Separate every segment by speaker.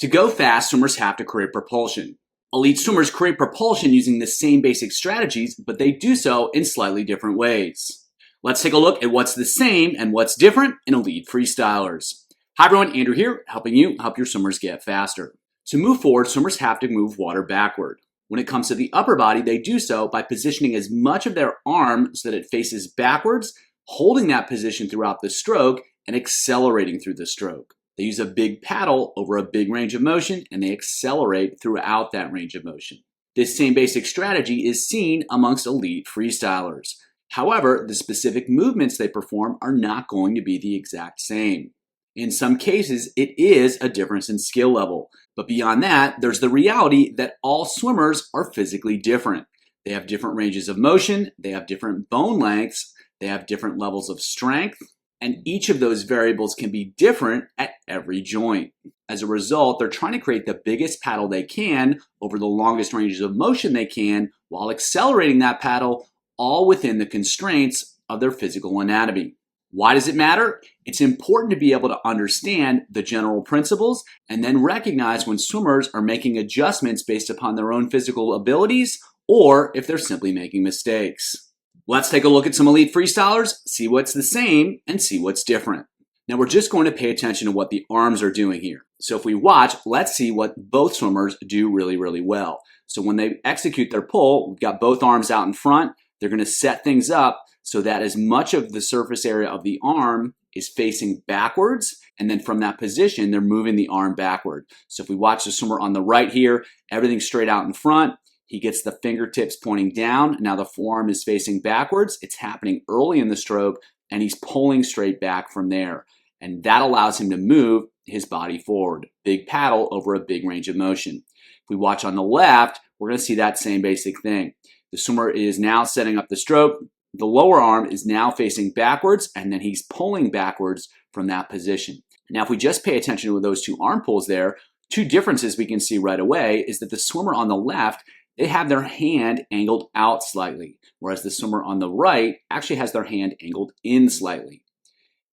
Speaker 1: To go fast, swimmers have to create propulsion. Elite swimmers create propulsion using the same basic strategies, but they do so in slightly different ways. Let's take a look at what's the same and what's different in elite freestylers. Hi everyone, Andrew here, helping you help your swimmers get faster. To move forward, swimmers have to move water backward. When it comes to the upper body, they do so by positioning as much of their arm so that it faces backwards, holding that position throughout the stroke, and accelerating through the stroke. They use a big paddle over a big range of motion, and they accelerate throughout that range of motion. This same basic strategy is seen amongst elite freestylers. However, the specific movements they perform are not going to be the exact same. In some cases, it is a difference in skill level. But beyond that, there's the reality that all swimmers are physically different. They have different ranges of motion, they have different bone lengths, they have different levels of strength, and each of those variables can be different at every joint. As a result, they're trying to create the biggest paddle they can over the longest ranges of motion they can while accelerating that paddle, all within the constraints of their physical anatomy. Why does it matter? It's important to be able to understand the general principles and then recognize when swimmers are making adjustments based upon their own physical abilities or if they're simply making mistakes. Let's take a look at some elite freestylers, see what's the same, and see what's different. Now we're just going to pay attention to what the arms are doing here. So if we watch, let's see what both swimmers do really well. So when they execute their pull, we've got both arms out in front. They're going to set things up so that as much of the surface area of the arm is facing backwards, and then from that position, they're moving the arm backward. So if we watch the swimmer on the right here, everything's straight out in front. He gets the fingertips pointing down. Now the forearm is facing backwards. It's happening early in the stroke, and he's pulling straight back from there. And that allows him to move his body forward. Big paddle over a big range of motion. If we watch on the left, we're going to see that same basic thing. The swimmer is now setting up the stroke. The lower arm is now facing backwards, and then he's pulling backwards from that position. Now, if we just pay attention to those two arm pulls there, two differences we can see right away is that the swimmer on the left, they have their hand angled out slightly, whereas the swimmer on the right actually has their hand angled in slightly.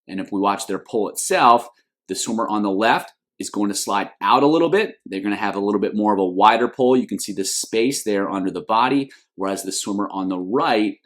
Speaker 1: And if we watch their pull itself, the swimmer on the left is going to slide out a little bit. They're going to have a little bit more of a wider pull. You can see the space there under the body, whereas the swimmer on the right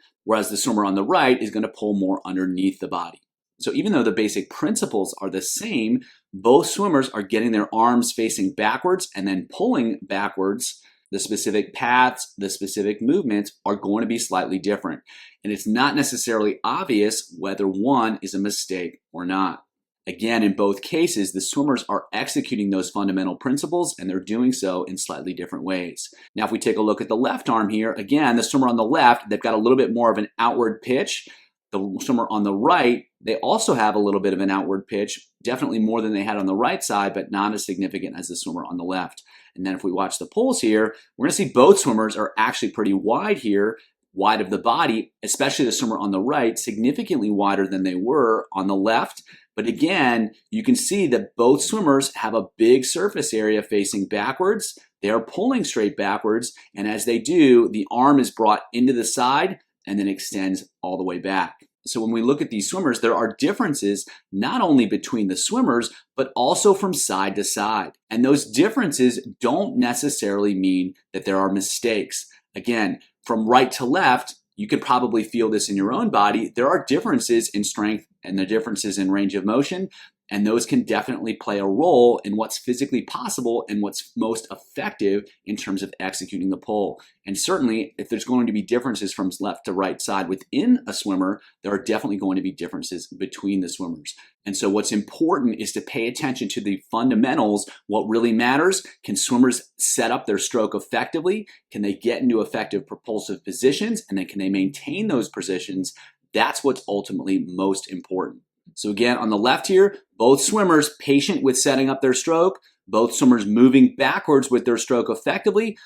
Speaker 1: is going to pull more underneath the body. So even though the basic principles are the same, both swimmers are getting their arms facing backwards and then pulling backwards. The specific paths, the specific movements are going to be slightly different. And it's not necessarily obvious whether one is a mistake or not. Again, in both cases, the swimmers are executing those fundamental principles and they're doing so in slightly different ways. Now, if we take a look at the left arm here, again, the swimmer on the left, they've got a little bit more of an outward pitch. The swimmer on the right, they also have a little bit of an outward pitch, definitely more than they had on the right side, but not as significant as the swimmer on the left. And then if we watch the pulls here, we're going to see both swimmers are actually pretty wide here, wide of the body, especially the swimmer on the right, significantly wider than they were on the left. But again, you can see that both swimmers have a big surface area facing backwards. They are pulling straight backwards, and as they do, the arm is brought into the side and then extends all the way back. So when we look at these swimmers, there are differences not only between the swimmers, but also from side to side. And those differences don't necessarily mean that there are mistakes. Again, from right to left, you can probably feel this in your own body. There are differences in strength and the differences in range of motion, and those can definitely play a role in what's physically possible and what's most effective in terms of executing the pull. And certainly, if there's going to be differences from left to right side within a swimmer, there are definitely going to be differences between the swimmers. And so what's important is to pay attention to the fundamentals. What really matters, can swimmers set up their stroke effectively? Can they get into effective propulsive positions? And then can they maintain those positions? That's what's ultimately most important. So again, on the left here, both swimmers patient with setting up their stroke, both swimmers moving backwards with their stroke effectively.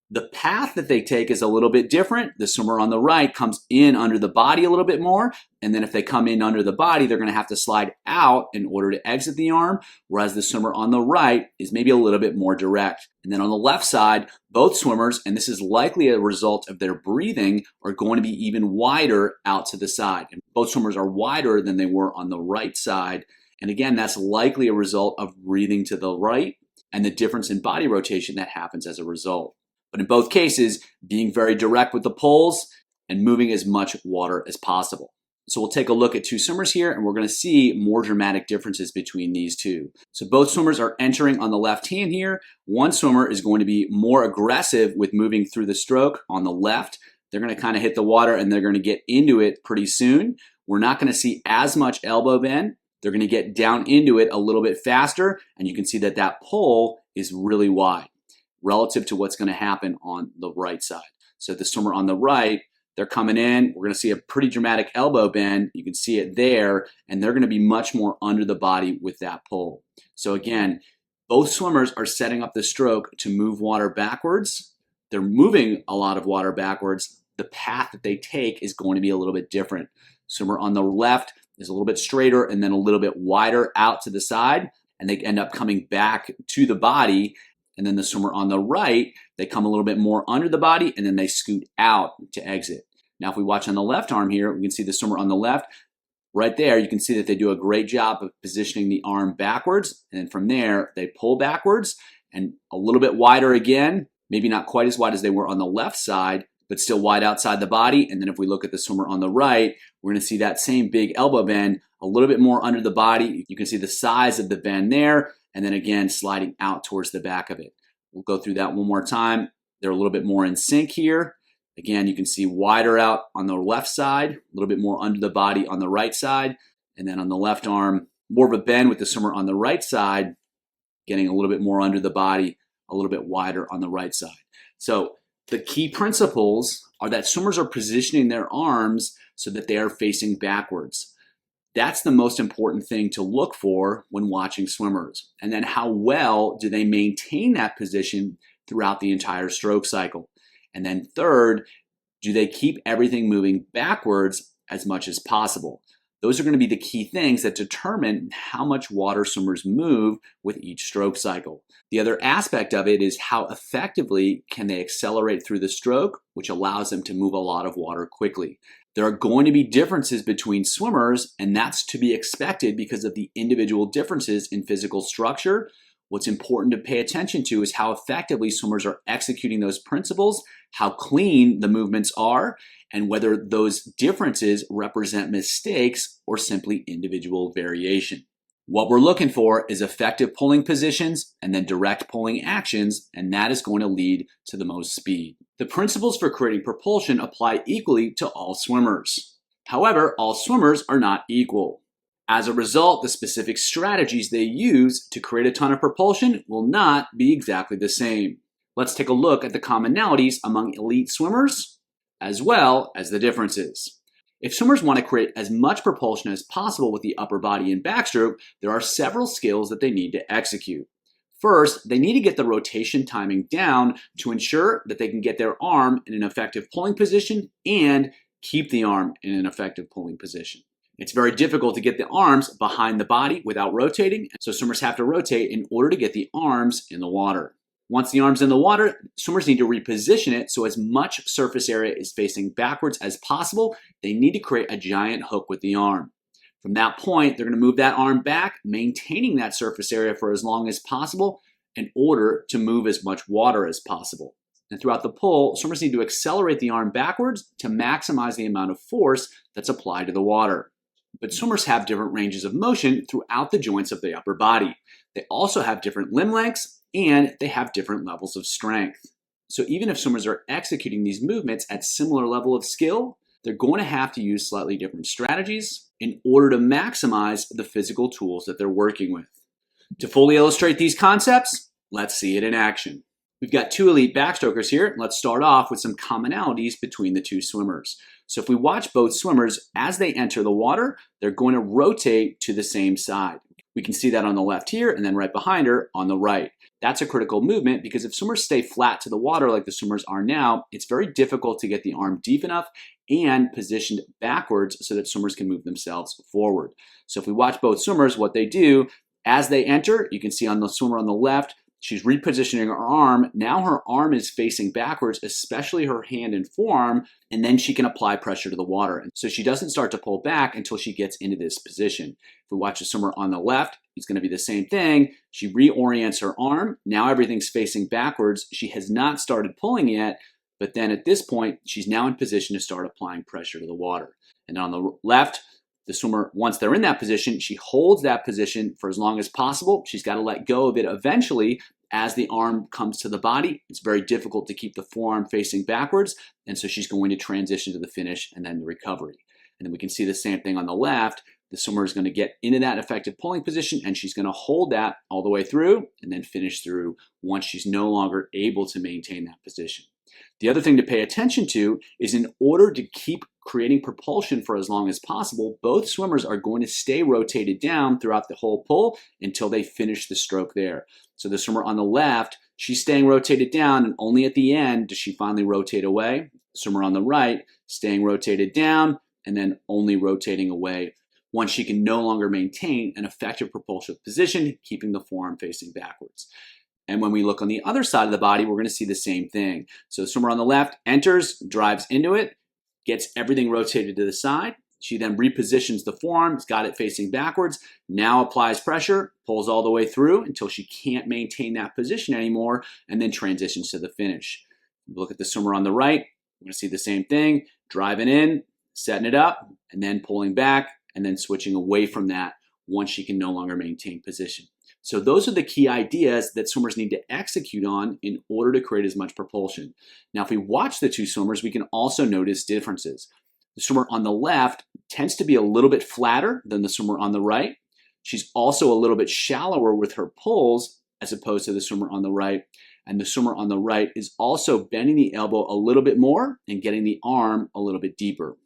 Speaker 1: The path that they take is a little bit different. The swimmer on the right comes in under the body a little bit more, and then if they come in under the body, they're going to have to slide out in order to exit the arm, whereas the swimmer on the right is maybe a little bit more direct. And then on the left side, both swimmers, and this is likely a result of their breathing, are going to be even wider out to the side. And both swimmers are wider than they were on the right side. And again, that's likely a result of breathing to the right. and the difference in body rotation that happens as a result. But in both cases, being very direct with the pulls and moving as much water as possible. So we'll take a look at two swimmers here, and we're going to see more dramatic differences between these two. So both swimmers are entering on the left hand here. One swimmer is going to be more aggressive with moving through the stroke on the left. They're going to kind of hit the water and they're going to get into it pretty soon. We're not going to see as much elbow bend. They're going to get down into it a little bit faster, and you can see that that pull is really wide relative to what's going to happen on the right side. So the swimmer on the right, they're coming in. We're going to see a pretty dramatic elbow bend. You can see it there, and they're going to be much more under the body with that pull. So again, both swimmers are setting up the stroke to move water backwards. They're moving a lot of water backwards. The path that they take is going to be a little bit different. Swimmer on the left is a little bit straighter and then a little bit wider out to the side, and they end up coming back to the body. And then the swimmer on the right, they come a little bit more under the body and then they scoot out to exit. Now, if we watch on the left arm here, we can see the swimmer on the left. Right there, you can see that they do a great job of positioning the arm backwards. And then from there, they pull backwards and a little bit wider again, maybe not quite as wide as they were on the left side, but still wide outside the body. And then if we look at the swimmer on the right, we're going to see that same big elbow bend, a little bit more under the body. You can see the size of the bend there, and then again, sliding out towards the back of it. We'll go through that one more time. They're a little bit more in sync here. Again, you can see wider out on the left side, a little bit more under the body on the right side. And then on the left arm, more of a bend with the swimmer on the right side, getting a little bit more under the body, a little bit wider on the right side. So the key principles are that swimmers are positioning their arms so that they are facing backwards. That's the most important thing to look for when watching swimmers. And then how well do they maintain that position throughout the entire stroke cycle? And then third, do they keep everything moving backwards as much as possible? Those are going to be the key things that determine how much water swimmers move with each stroke cycle. The other aspect of it is how effectively can they accelerate through the stroke, which allows them to move a lot of water quickly. There are going to be differences between swimmers, and that's to be expected because of the individual differences in physical structure. What's important to pay attention to is how effectively swimmers are executing those principles, how clean the movements are, and whether those differences represent mistakes or simply individual variation. What we're looking for is effective pulling positions and then direct pulling actions, and that is going to lead to the most speed. The principles for creating propulsion apply equally to all swimmers. However, all swimmers are not equal. As a result, the specific strategies they use to create a ton of propulsion will not be exactly the same. Let's take a look at the commonalities among elite swimmers, as well as the differences. If swimmers want to create as much propulsion as possible with the upper body in backstroke, there are several skills that they need to execute. First, they need to get the rotation timing down to ensure that they can get their arm in an effective pulling position and keep the arm in an effective pulling position. It's very difficult to get the arms behind the body without rotating, so swimmers have to rotate in order to get the arms in the water. Once the arm's in the water, swimmers need to reposition it so as much surface area is facing backwards as possible. They need to create a giant hook with the arm. From that point, they're going to move that arm back, maintaining that surface area for as long as possible in order to move as much water as possible. And throughout the pull, swimmers need to accelerate the arm backwards to maximize the amount of force that's applied to the water. But swimmers have different ranges of motion throughout the joints of the upper body. They also have different limb lengths, and they have different levels of strength. So even if swimmers are executing these movements at similar level of skill, they're going to have to use slightly different strategies in order to maximize the physical tools that they're working with. To fully illustrate these concepts, let's see it in action. We've got two elite backstrokers here. Let's start off with some commonalities between the two swimmers. So if we watch both swimmers, as they enter the water, they're going to rotate to the same side. We can see that on the left here, and then right behind her on the right. That's a critical movement because if swimmers stay flat to the water like the swimmers are now, it's very difficult to get the arm deep enough and positioned backwards so that swimmers can move themselves forward. So if we watch both swimmers, what they do, as they enter, you can see on the swimmer on the left, She's repositioning her arm. Now her arm is facing backwards, especially her hand and forearm, and then she can apply pressure to the water. And so she doesn't start to pull back until she gets into this position. If we watch the swimmer on the left, it's going to be the same thing. She reorients her arm. Now everything's facing backwards. She has not started pulling yet, but then at this point, she's now in position to start applying pressure to the water. And on the left, the swimmer, once they're in that position, she holds that position for as long as possible. She's got to let go of it eventually as the arm comes to the body. It's very difficult to keep the forearm facing backwards, and so she's going to transition to the finish and then the recovery. And then we can see the same thing on the left. The swimmer is going to get into that effective pulling position, and she's going to hold that all the way through and then finish through once she's no longer able to maintain that position. The other thing to pay attention to is in order to keep creating propulsion for as long as possible, both swimmers are going to stay rotated down throughout the whole pull until they finish the stroke there. So the swimmer on the left, she's staying rotated down, and only at the end does she finally rotate away. The swimmer on the right, staying rotated down, and then only rotating away once she can no longer maintain an effective propulsive position, keeping the forearm facing backwards. And when we look on the other side of the body, we're going to see the same thing. So the swimmer on the left enters, drives into it, gets everything rotated to the side. She then repositions the forearm, got it facing backwards, now applies pressure, pulls all the way through until she can't maintain that position anymore, and then transitions to the finish. Look at the swimmer on the right. We're going to see the same thing, driving in, setting it up, and then pulling back, and then switching away from that once she can no longer maintain position. So those are the key ideas that swimmers need to execute on in order to create as much propulsion. Now, if we watch the two swimmers, we can also notice differences. The swimmer on the left tends to be a little bit flatter than the swimmer on the right. She's also a little bit shallower with her pulls as opposed to the swimmer on the right. And the swimmer on the right is also bending the elbow a little bit more and getting the arm a little bit deeper.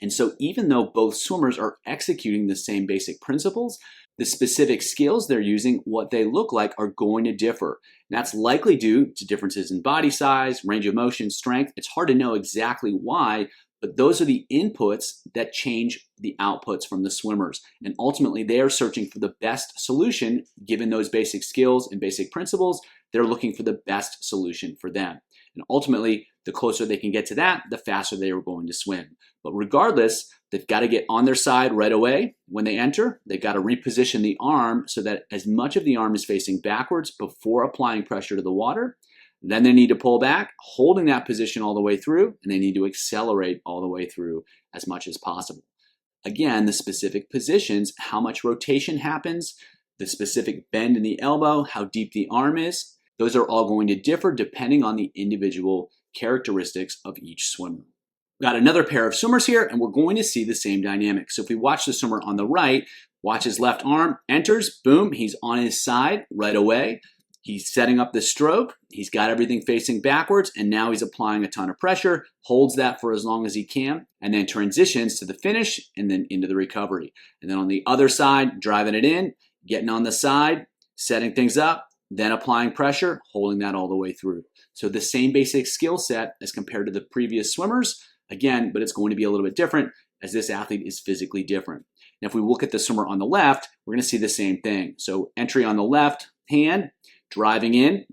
Speaker 1: And so even though both swimmers are executing the same basic principles, the specific skills they're using, what they look like, are going to differ. And that's likely due to differences in body size, range of motion, strength. It's hard to know exactly why, but those are the inputs that change the outputs from the swimmers. And ultimately, they are searching for the best solution. Given those basic skills and basic principles, they're looking for the best solution for them. And ultimately, the closer they can get to that, the faster they are going to swim. But regardless, they've got to get on their side right away when they enter. They've got to reposition the arm so that as much of the arm is facing backwards before applying pressure to the water. Then they need to pull back, holding that position all the way through, and they need to accelerate all the way through as much as possible. Again, the specific positions, how much rotation happens, the specific bend in the elbow, how deep the arm is, those are all going to differ depending on the individual characteristics of each swimmer. We've got another pair of swimmers here, and we're going to see the same dynamic. So if we watch the swimmer on the right, watch his left arm, enters, boom, he's on his side right away. He's setting up the stroke. He's got everything facing backwards, and now he's applying a ton of pressure, holds that for as long as he can, and then transitions to the finish and then into the recovery. And then on the other side, driving it in, getting on the side, setting things up, then applying pressure, holding that all the way through. So the same basic skill set as compared to the previous swimmers, again, but it's going to be a little bit different as this athlete is physically different. Now, if we look at the swimmer on the left, we're going to see the same thing. So entry on the left hand, driving in,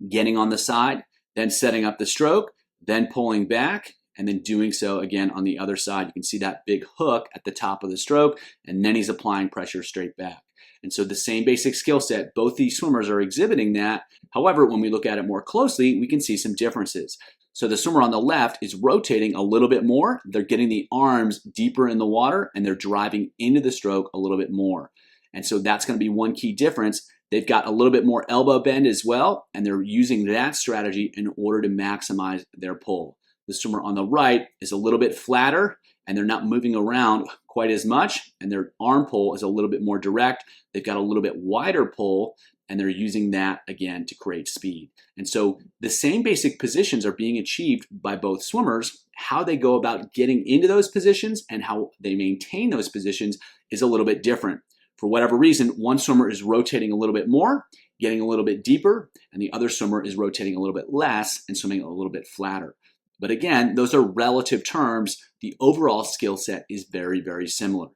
Speaker 1: getting on the side, then setting up the stroke, then pulling back, and then doing so again on the other side. You can see that big hook at the top of the stroke, and then he's applying pressure straight back. And so the same basic skill set, both these swimmers are exhibiting that. However, when we look at it more closely, we can see some differences. So the swimmer on the left is rotating a little bit more. They're getting the arms deeper in the water, and they're driving into the stroke a little bit more. And so that's going to be one key difference. They've got a little bit more elbow bend as well, and they're using that strategy in order to maximize their pull. The swimmer on the right is a little bit flatter, and they're not moving around quite as much, and their arm pull is a little bit more direct. They've got a little bit wider pull, and they're using that again to create speed. And so the same basic positions are being achieved by both swimmers. How they go about getting into those positions and how they maintain those positions is a little bit different. For whatever reason, one swimmer is rotating a little bit more, getting a little bit deeper, and the other swimmer is rotating a little bit less and swimming a little bit flatter. But again, those are relative terms. The overall skill set is very, very similar.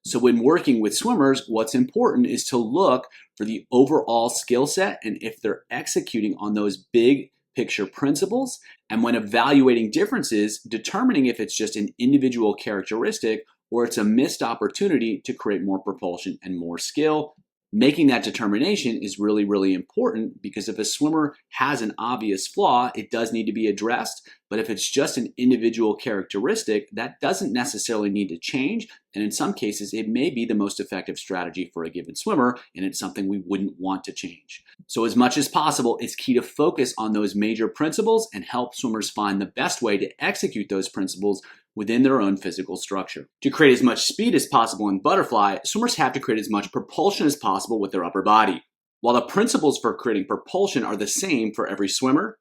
Speaker 1: So when working with swimmers, what's important is to look for the overall skill set and if they're executing on those big picture principles. And when evaluating differences, determining if it's just an individual characteristic or it's a missed opportunity to create more propulsion and more skill. Making that determination is really, really important because if a swimmer has an obvious flaw, it does need to be addressed. But if it's just an individual characteristic, that doesn't necessarily need to change. And in some cases, it may be the most effective strategy for a given swimmer, and it's something we wouldn't want to change. So as much as possible, it's key to focus on those major principles and help swimmers find the best way to execute those principles within their own physical structure. To create as much speed as possible in butterfly, swimmers have to create as much propulsion as possible with their upper body. While the principles for creating propulsion are the same for every swimmer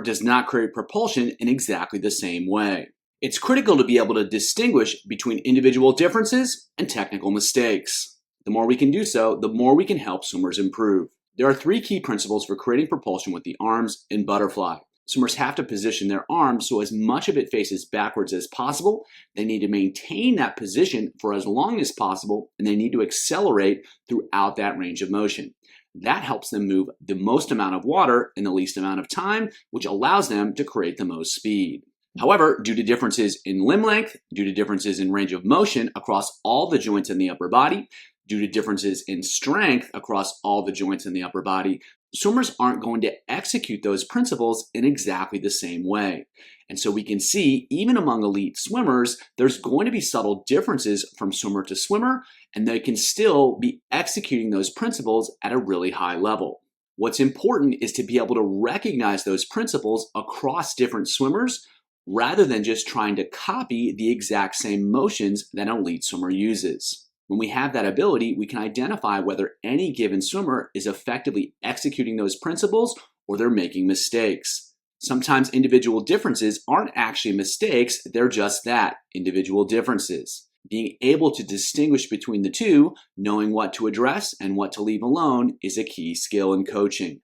Speaker 1: does not create propulsion in exactly the same way. It's critical to be able to distinguish between individual differences and technical mistakes. The more we can do so, the more we can help swimmers improve. There are 3 key principles for creating propulsion with the arms in butterfly. Swimmers have to position their arms so as much of it faces backwards as possible. They need to maintain that position for as long as possible, and they need to accelerate throughout that range of motion. That helps them move the most amount of water in the least amount of time, which allows them to create the most speed. However, due to differences in limb length, due to differences in range of motion across all the joints in the upper body, due to differences in strength across all the joints in the upper body, swimmers aren't going to execute those principles in exactly the same way. And so we can see, even among elite swimmers, there's going to be subtle differences from swimmer to swimmer, and they can still be executing those principles at a really high level. What's important is to be able to recognize those principles across different swimmers rather than just trying to copy the exact same motions that an elite swimmer uses. When we have that ability, we can identify whether any given swimmer is effectively executing those principles or they're making mistakes. Sometimes individual differences aren't actually mistakes, they're just that, individual differences. Being able to distinguish between the two, knowing what to address and what to leave alone, is a key skill in coaching.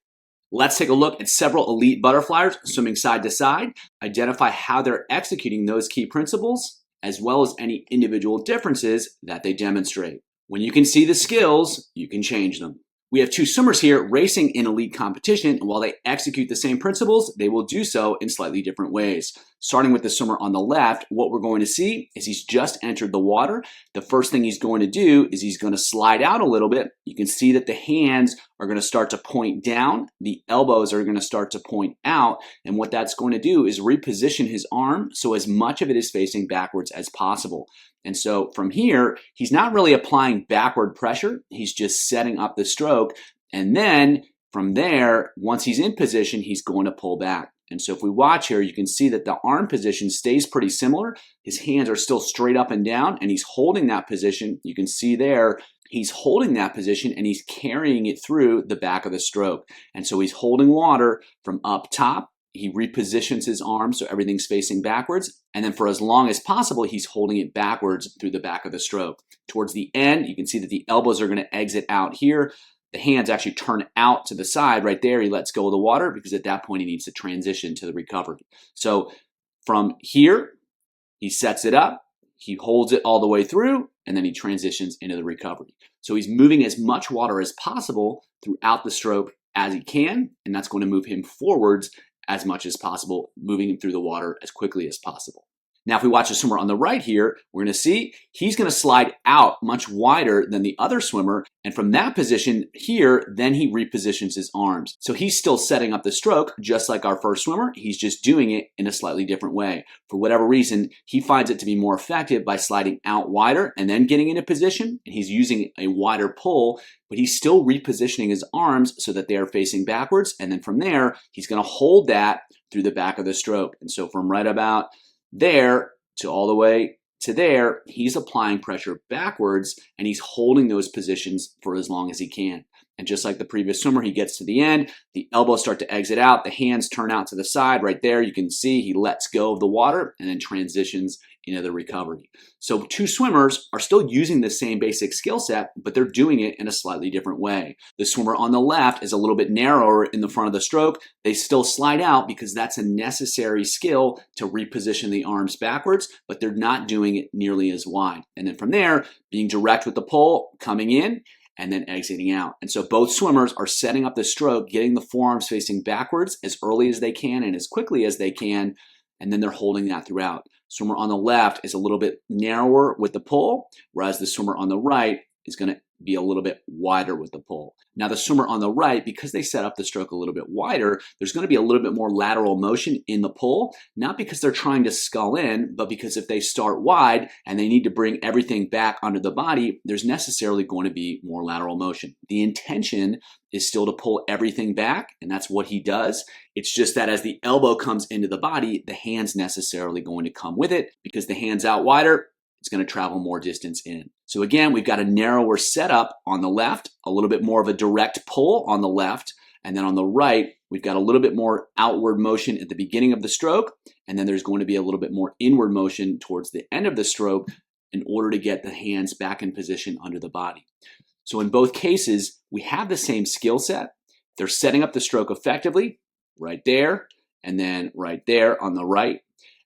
Speaker 1: Let's take a look at several elite butterflyers swimming side to side, identify how they're executing those key principles, as well as any individual differences that they demonstrate. When you can see the skills, you can change them. We have 2 swimmers here racing in elite competition, and while they execute the same principles, they will do so in slightly different ways. Starting with the swimmer on the left, what we're going to see is he's just entered the water. The first thing he's going to do is he's going to slide out a little bit. You can see that the hands are going to start to point down. The elbows are going to start to point out. And what that's going to do is reposition his arm so as much of it is facing backwards as possible. And so from here, he's not really applying backward pressure. He's just setting up the stroke. And then from there, once he's in position, he's going to pull back. And so if we watch here, you can see that the arm position stays pretty similar. His hands are still straight up and down, and he's holding that position. You can see there, he's holding that position and he's carrying it through the back of the stroke. And so he's holding water from up top. He repositions his arm so everything's facing backwards. And then for as long as possible, he's holding it backwards through the back of the stroke. Towards the end, you can see that the elbows are going to exit out here. The hands actually turn out to the side right there. He lets go of the water because at that point he needs to transition to the recovery. So from here, he sets it up, he holds it all the way through, and then he transitions into the recovery. So he's moving as much water as possible throughout the stroke as he can, and that's going to move him forwards as much as possible, moving him through the water as quickly as possible. Now, if we watch the swimmer on the right here, we're going to see he's going to slide out much wider than the other swimmer. And from that position here, then he repositions his arms. So he's still setting up the stroke just like our first swimmer. He's just doing it in a slightly different way. For whatever reason, he finds it to be more effective by sliding out wider and then getting into position. And he's using a wider pull, but he's still repositioning his arms so that they are facing backwards. And then from there, he's going to hold that through the back of the stroke. And so from right about there to all the way to there, he's applying pressure backwards and he's holding those positions for as long as he can. And just like the previous swimmer, he gets to the end, the elbows start to exit out, the hands turn out to the side right there. You can see he lets go of the water and then transitions into the recovery. So two swimmers are still using the same basic skill set, but they're doing it in a slightly different way. The swimmer on the left is a little bit narrower in the front of the stroke. They still slide out because that's a necessary skill to reposition the arms backwards, but they're not doing it nearly as wide. And then from there, being direct with the pull, coming in, and then exiting out. And so both swimmers are setting up the stroke, getting the forearms facing backwards as early as they can and as quickly as they can, and then they're holding that throughout. Swimmer on the left is a little bit narrower with the pull, whereas the swimmer on the right is going to be a little bit wider with the pull. Now the swimmer on the right, because they set up the stroke a little bit wider, there's going to be a little bit more lateral motion in the pull, not because they're trying to scull in, but because if they start wide and they need to bring everything back under the body, there's necessarily going to be more lateral motion. The intention is still to pull everything back, and that's what he does. It's just that as the elbow comes into the body, the hand's necessarily going to come with it because the hand's out wider, it's going to travel more distance in. So again, we've got a narrower setup on the left, a little bit more of a direct pull on the left, and then on the right, we've got a little bit more outward motion at the beginning of the stroke, and then there's going to be a little bit more inward motion towards the end of the stroke in order to get the hands back in position under the body. So in both cases, we have the same skill set. They're setting up the stroke effectively, right there, and then right there on the right,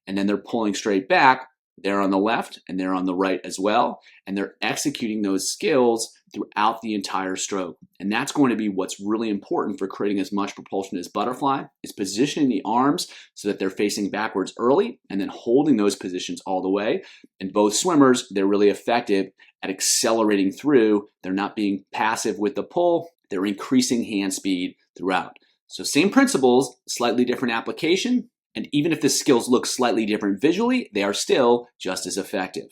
Speaker 1: and then they're pulling straight back. They're on the left and they're on the right as well. And they're executing those skills throughout the entire stroke. And that's going to be what's really important for creating as much propulsion as butterfly, is positioning the arms so that they're facing backwards early and then holding those positions all the way. And both swimmers, they're really effective at accelerating through. They're not being passive with the pull. They're increasing hand speed throughout. So same principles, slightly different application. And even if the skills look slightly different visually, they are still just as effective.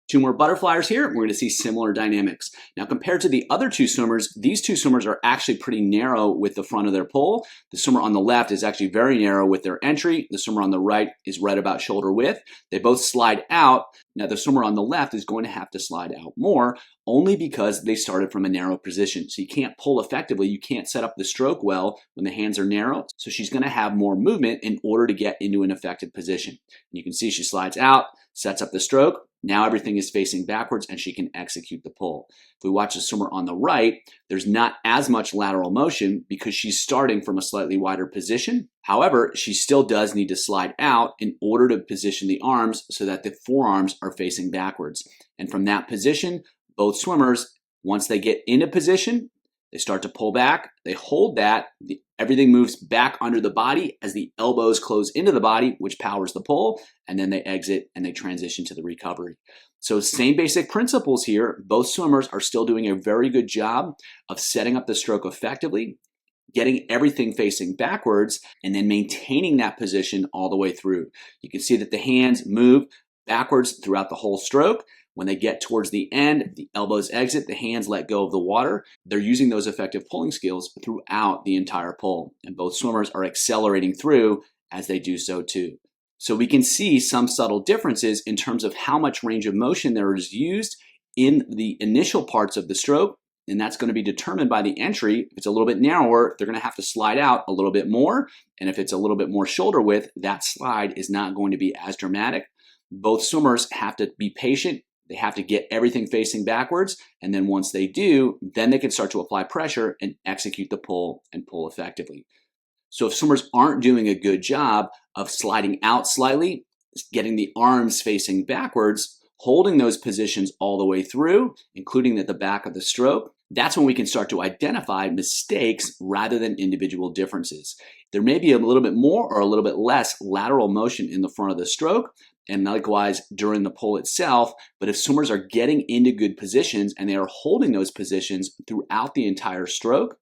Speaker 1: Two more butterflies here, we're going to see similar dynamics. Now compared to the other two swimmers, these two swimmers are actually pretty narrow with the front of their pull. The swimmer on the left is actually very narrow with their entry. The swimmer on the right is right about shoulder width. They both slide out. Now the swimmer on the left is going to have to slide out more only because they started from a narrow position. So you can't pull effectively. You can't set up the stroke well when the hands are narrow. So she's going to have more movement in order to get into an effective position. And you can see she slides out, sets up the stroke. Now everything is facing backwards and she can execute the pull. If we watch the swimmer on the right, there's not as much lateral motion because she's starting from a slightly wider position. However, she still does need to slide out in order to position the arms so that the forearms are facing backwards. And from that position, both swimmers, once they get into position, they start to pull back, they hold that, everything moves back under the body as the elbows close into the body, which powers the pull, and then they exit and they transition to the recovery. So same basic principles here. Both swimmers are still doing a very good job of setting up the stroke effectively, getting everything facing backwards, and then maintaining that position all the way through. You can see that the hands move backwards throughout the whole stroke. When they get towards the end, the elbows exit, the hands let go of the water. They're using those effective pulling skills throughout the entire pull. And both swimmers are accelerating through as they do so too. So we can see some subtle differences in terms of how much range of motion there is used in the initial parts of the stroke. And that's going to be determined by the entry. If it's a little bit narrower, they're going to have to slide out a little bit more. And if it's a little bit more shoulder width, that slide is not going to be as dramatic. Both swimmers have to be patient. They have to get everything facing backwards, and then once they do, then they can start to apply pressure and execute the pull and pull effectively. So if swimmers aren't doing a good job of sliding out slightly, getting the arms facing backwards, holding those positions all the way through, including at the back of the stroke, that's when we can start to identify mistakes rather than individual differences. There may be a little bit more or a little bit less lateral motion in the front of the stroke, and likewise during the pull itself, but if swimmers are getting into good positions and they are holding those positions throughout the entire stroke,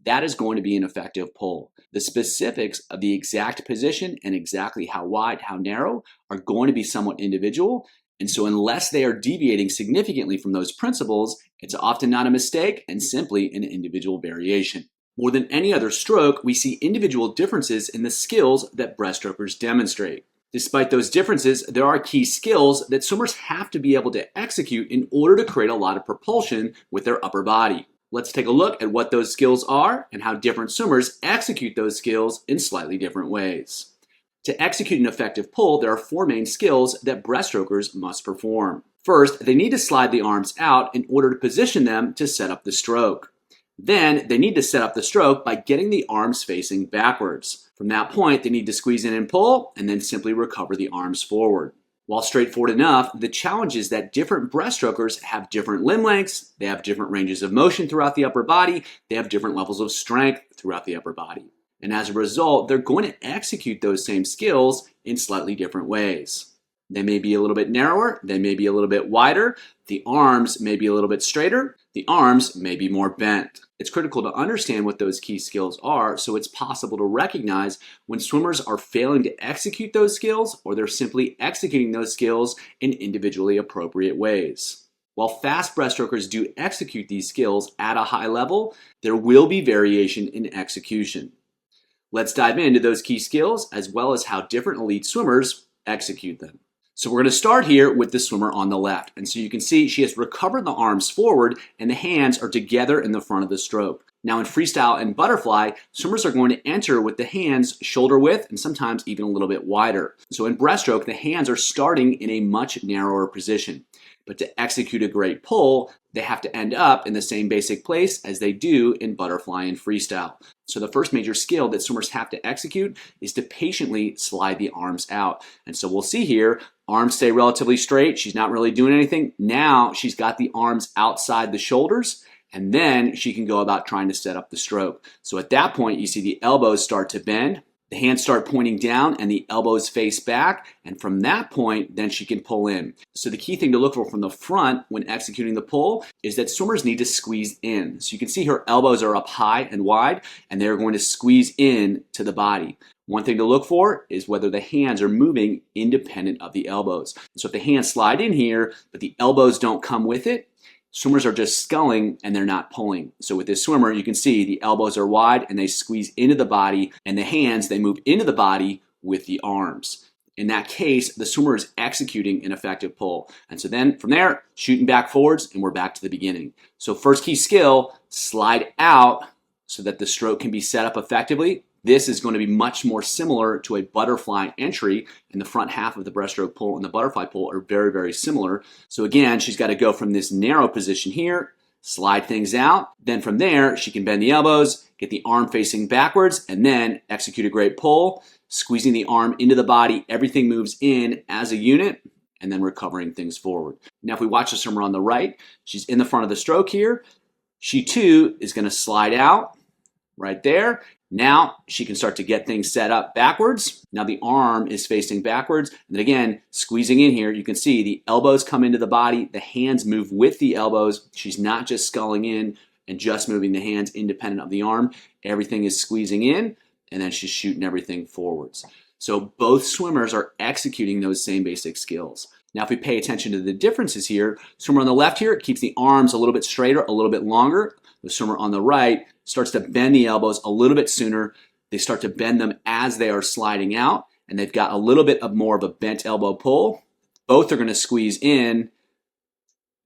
Speaker 1: that is going to be an effective pull. The specifics of the exact position and exactly how wide, how narrow are going to be somewhat individual. And so unless they are deviating significantly from those principles, it's often not a mistake and simply an individual variation. More than any other stroke, we see individual differences in the skills that breaststrokers demonstrate. Despite those differences, there are key skills that swimmers have to be able to execute in order to create a lot of propulsion with their upper body. Let's take a look at what those skills are and how different swimmers execute those skills in slightly different ways. To execute an effective pull, there are four main skills that breaststrokers must perform. First, they need to slide the arms out in order to position them to set up the stroke. Then, they need to set up the stroke by getting the arms facing backwards. From that point, they need to squeeze in and pull, and then simply recover the arms forward. While straightforward enough, the challenge is that different breaststrokers have different limb lengths, they have different ranges of motion throughout the upper body, they have different levels of strength throughout the upper body. And as a result, they're going to execute those same skills in slightly different ways. They may be a little bit narrower, they may be a little bit wider, the arms may be a little bit straighter, the arms may be more bent. It's critical to understand what those key skills are so it's possible to recognize when swimmers are failing to execute those skills or they're simply executing those skills in individually appropriate ways. While fast breaststrokers do execute these skills at a high level, there will be variation in execution. Let's dive into those key skills as well as how different elite swimmers execute them. So we're going to start here with the swimmer on the left. And so you can see she has recovered the arms forward and the hands are together in the front of the stroke. Now in freestyle and butterfly, swimmers are going to enter with the hands shoulder width and sometimes even a little bit wider. So in breaststroke, the hands are starting in a much narrower position. But to execute a great pull, they have to end up in the same basic place as they do in butterfly and freestyle. So the first major skill that swimmers have to execute is to patiently slide the arms out. And so we'll see here, arms stay relatively straight. She's not really doing anything. Now she's got the arms outside the shoulders, and then she can go about trying to set up the stroke. So at that point, you see the elbows start to bend. The hands start pointing down and the elbows face back. And from that point, then she can pull in. So the key thing to look for from the front when executing the pull is that swimmers need to squeeze in. So you can see her elbows are up high and wide, and they're going to squeeze in to the body. One thing to look for is whether the hands are moving independent of the elbows. So if the hands slide in here, but the elbows don't come with it, swimmers are just sculling and they're not pulling. So with this swimmer, you can see the elbows are wide and they squeeze into the body, and the hands, they move into the body with the arms. In that case, the swimmer is executing an effective pull. And so then from there, shooting back forwards, and we're back to the beginning. So first key skill, slide out so that the stroke can be set up effectively. This is going to be much more similar to a butterfly entry, and the front half of the breaststroke pull and the butterfly pull are very, very similar. So again, she's got to go from this narrow position here, slide things out. Then from there, she can bend the elbows, get the arm facing backwards, and then execute a great pull, squeezing the arm into the body. Everything moves in as a unit, and then recovering things forward. Now, if we watch the swimmer on the right, she's in the front of the stroke here. She too is going to slide out right there. Now she can start to get things set up backwards. Now the arm is facing backwards. And then again, squeezing in here, you can see the elbows come into the body. The hands move with the elbows. She's not just sculling in and just moving the hands independent of the arm. Everything is squeezing in, and then she's shooting everything forwards. So both swimmers are executing those same basic skills. Now if we pay attention to the differences here, swimmer on the left here keeps the arms a little bit straighter, a little bit longer. The swimmer on the right starts to bend the elbows a little bit sooner. They start to bend them as they are sliding out, and they've got a little bit of more of a bent elbow pull. Both are going to squeeze in.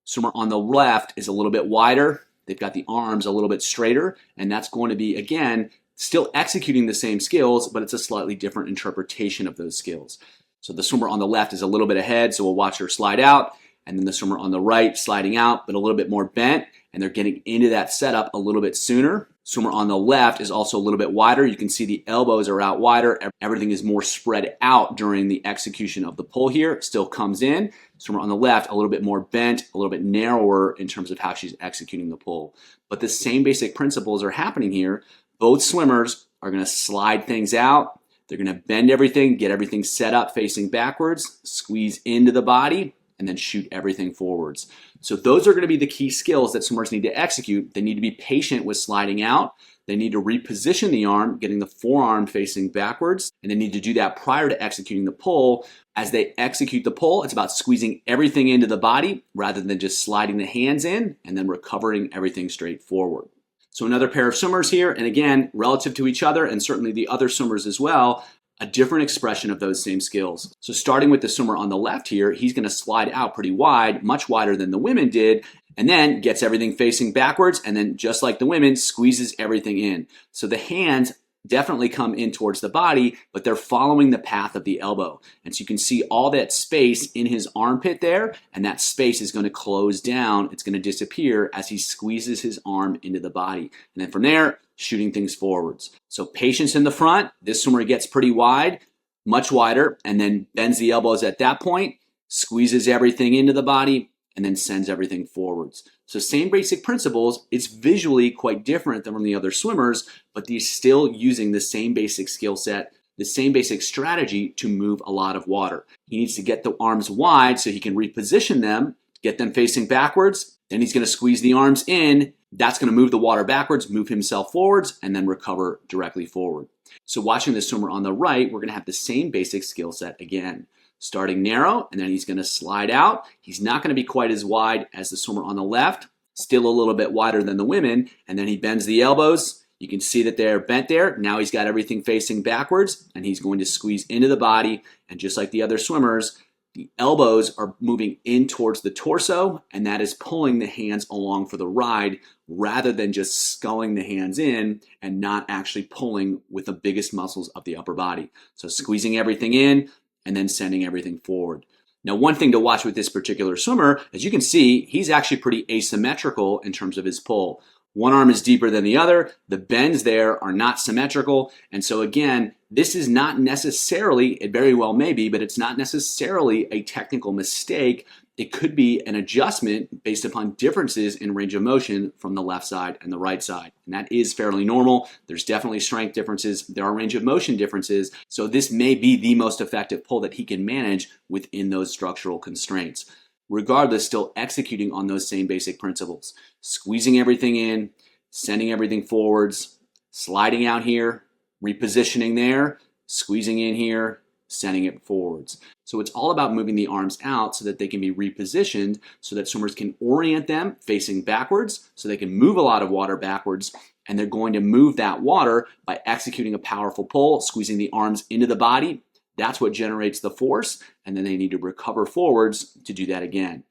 Speaker 1: Swimmer on the left is a little bit wider. They've got the arms a little bit straighter, and that's going to be, again, still executing the same skills, but it's a slightly different interpretation of those skills. So the swimmer on the left is a little bit ahead, so we'll watch her slide out, and then the swimmer on the right sliding out, but a little bit more bent, and they're getting into that setup a little bit sooner. Swimmer on the left is also a little bit wider. You can see the elbows are out wider. Everything is more spread out during the execution of the pull here. Still comes in. Swimmer on the left, a little bit more bent, a little bit narrower in terms of how she's executing the pull. But the same basic principles are happening here. Both swimmers are going to slide things out. They're going to bend everything, get everything set up facing backwards, squeeze into the body, and then shoot everything forwards. So those are going to be the key skills that swimmers need to execute. They need to be patient with sliding out. They need to reposition the arm, getting the forearm facing backwards, and they need to do that prior to executing the pull. As they execute the pull, it's about squeezing everything into the body rather than just sliding the hands in and then recovering everything straight forward. So another pair of swimmers here, and again, relative to each other and certainly the other swimmers as well, a different expression of those same skills. So starting with the swimmer on the left here, he's going to slide out pretty wide, much wider than the women did, and then gets everything facing backwards, and then just like the women, squeezes everything in. So the hands definitely come in towards the body, but they're following the path of the elbow. And so you can see all that space in his armpit there, and that space is going to close down. It's going to disappear as he squeezes his arm into the body. And then from there, shooting things forwards. So patience in the front. This swimmer gets pretty wide, much wider, and then bends the elbows at that point, squeezes everything into the body, and then sends everything forwards. So same basic principles. It's visually quite different than from the other swimmers, but he's still using the same basic skill set, the same basic strategy to move a lot of water. He needs to get the arms wide so he can reposition them, get them facing backwards. Then he's going to squeeze the arms in. That's going to move the water backwards, move himself forwards, and then recover directly forward. So watching the swimmer on the right, we're going to have the same basic skill set again. Starting narrow, and then he's going to slide out. He's not going to be quite as wide as the swimmer on the left, still a little bit wider than the women, and then he bends the elbows. You can see that they're bent there. Now he's got everything facing backwards, and he's going to squeeze into the body, and just like the other swimmers, the elbows are moving in towards the torso, and that is pulling the hands along for the ride rather than just sculling the hands in and not actually pulling with the biggest muscles of the upper body. So squeezing everything in, and then sending everything forward. Now, one thing to watch with this particular swimmer, as you can see, he's actually pretty asymmetrical in terms of his pull. One arm is deeper than the other. The bends there are not symmetrical. And so again, this is not necessarily, it very well may be, but it's not necessarily a technical mistake. It could be an adjustment based upon differences in range of motion from the left side and the right side. And that is fairly normal. There's definitely strength differences. There are range of motion differences. So this may be the most effective pull that he can manage within those structural constraints. Regardless, still executing on those same basic principles. Squeezing everything in, sending everything forwards, sliding out here, repositioning there, squeezing in here, sending it forwards. So it's all about moving the arms out so that they can be repositioned so that swimmers can orient them facing backwards so they can move a lot of water backwards, and they're going to move that water by executing a powerful pull, squeezing the arms into the body. That's what generates the force, and then they need to recover forwards to do that again.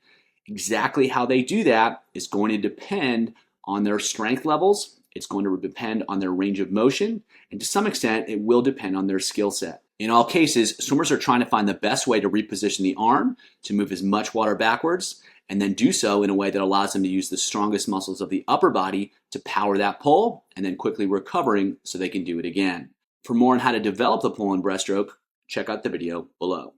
Speaker 1: Exactly how they do that is going to depend on their strength levels. It's going to depend on their range of motion, and to some extent, it will depend on their skill set. In all cases, swimmers are trying to find the best way to reposition the arm to move as much water backwards, and then do so in a way that allows them to use the strongest muscles of the upper body to power that pull, and then quickly recovering so they can do it again. For more on how to develop the pull in breaststroke, check out the video below.